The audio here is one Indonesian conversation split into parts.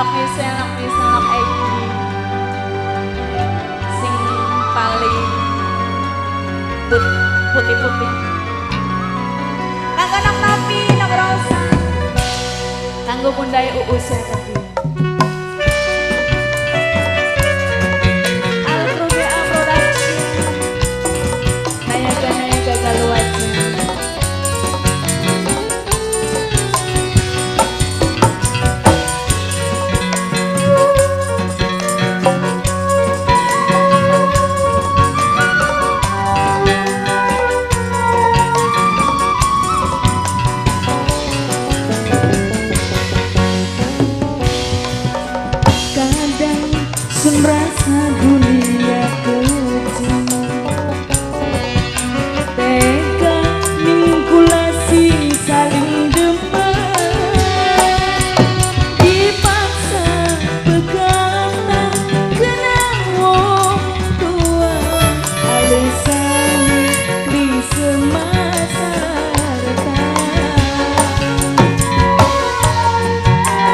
nok misel nok Egi sing paling putih-putih kanggo nok Nopi nok Rosa kanggo Bundai Uus ya tadi Al-Rubia Production Naya gagal wajib merasa dunia kecil tega manipulasi saling demen dipaksa pegang kenang wong tua alasan di semasa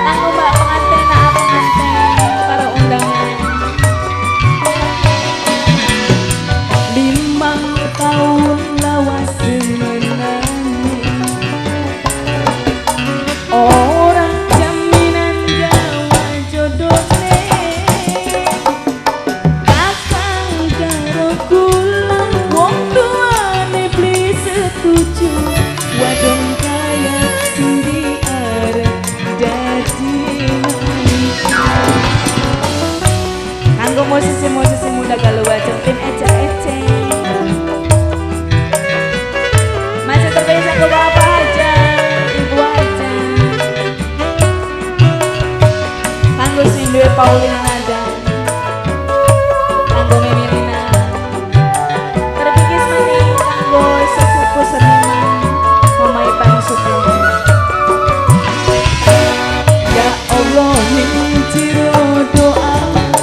tanggung mbak pengantin apa pengantin para undangan 5 tahun lawas menangi orang jaminan gawa jodohne akang karo kula wong tuane beli setuju wadon kaya sindi arep dadi kanggo musisi-musisi muda galua centin ece-ece masih terbiasa ke bapak aja ibu aja kanggo Sindu Paulina Nada kanggo Mimi Lina terpikis mani kanggo sesuku seniman Mamai Pangsukan ya Allah ciro doa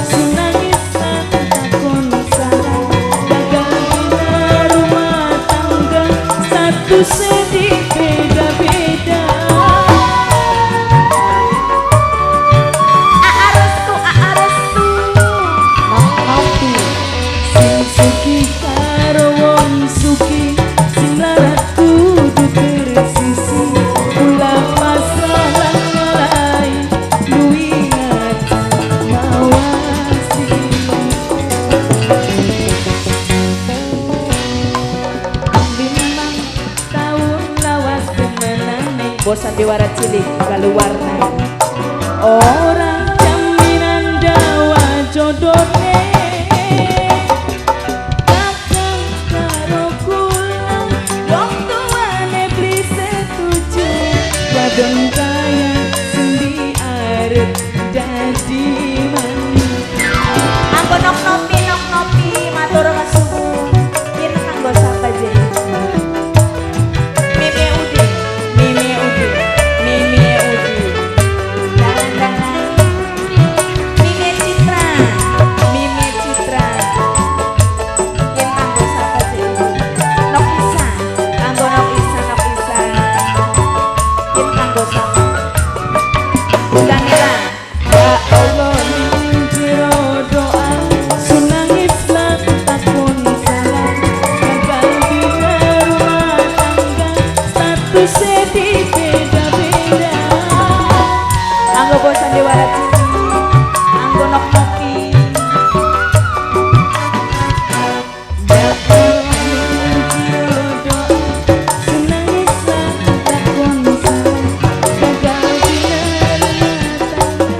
sunangis takon salah gagal bina rumah tangga satu sedih beda-beda Aarestu Nopi sing suki karo wong suki sing larat kudu tersisi ulah masalah ngalai luingat mawasi 5 tahun lawas temenane bosan diwarat cilik galuwarna orang jaminan dawa jodohne kakang karo kula wong tuane beli setuju wadon kaya sendi arep dadi mani Anggo nok nopi matur kasuwun kira kanggo sapa je Mimi Udi dalan-dalan Mimi Citra yen kanggo sapa je Nok Isa yen kanggo sapa Jamila ya Allah ciro doa sunangis lan takon salah gagal bina rumah tangga status sedih beda-beda Anggo bosan diwarat cilik Anggo nok nopi ya Allah ciro doa sunangis lan takon salah gagal bina rumah tangga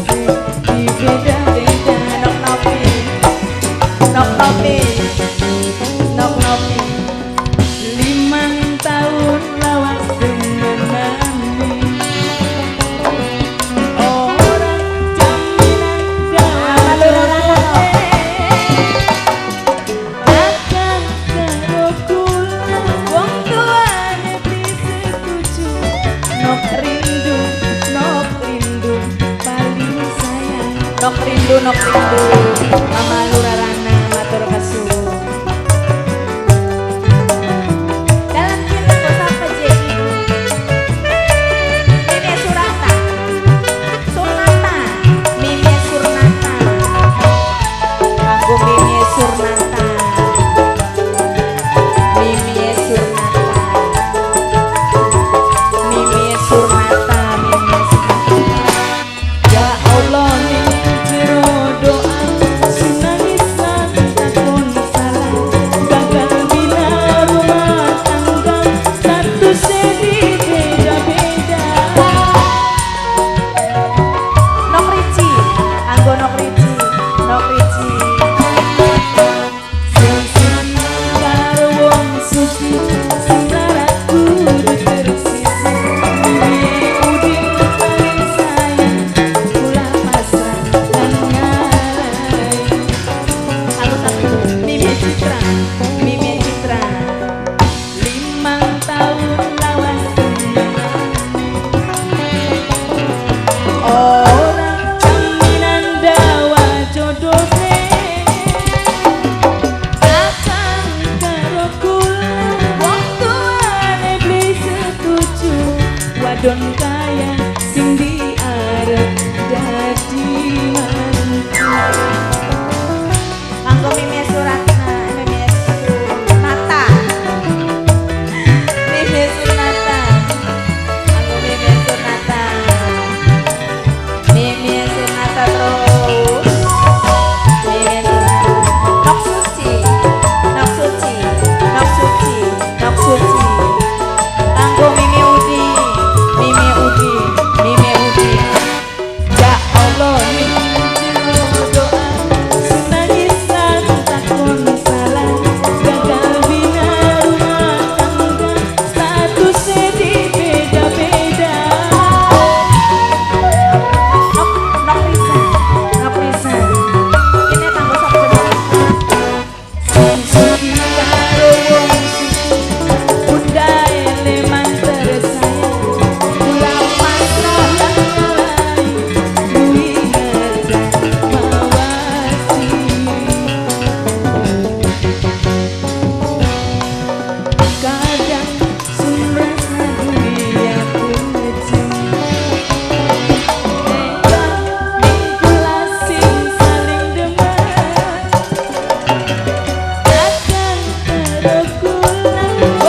sedih beda-beda nok nopi 5 tahun lawas menangi orang jaminan dawa akang karo kula wong tuane beli setuju nok rindu paling sayang nok rindu Mama Lurarana matur kasuwun dalam kita kok sapa je Nenek Surata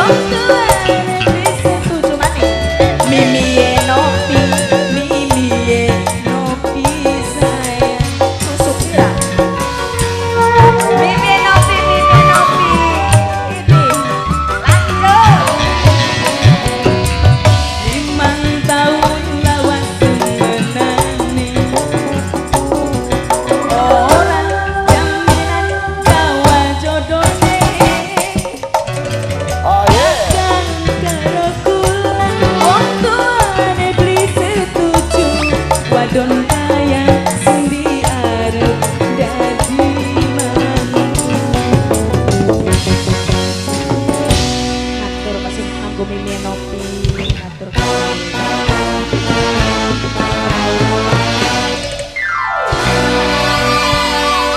Wong tua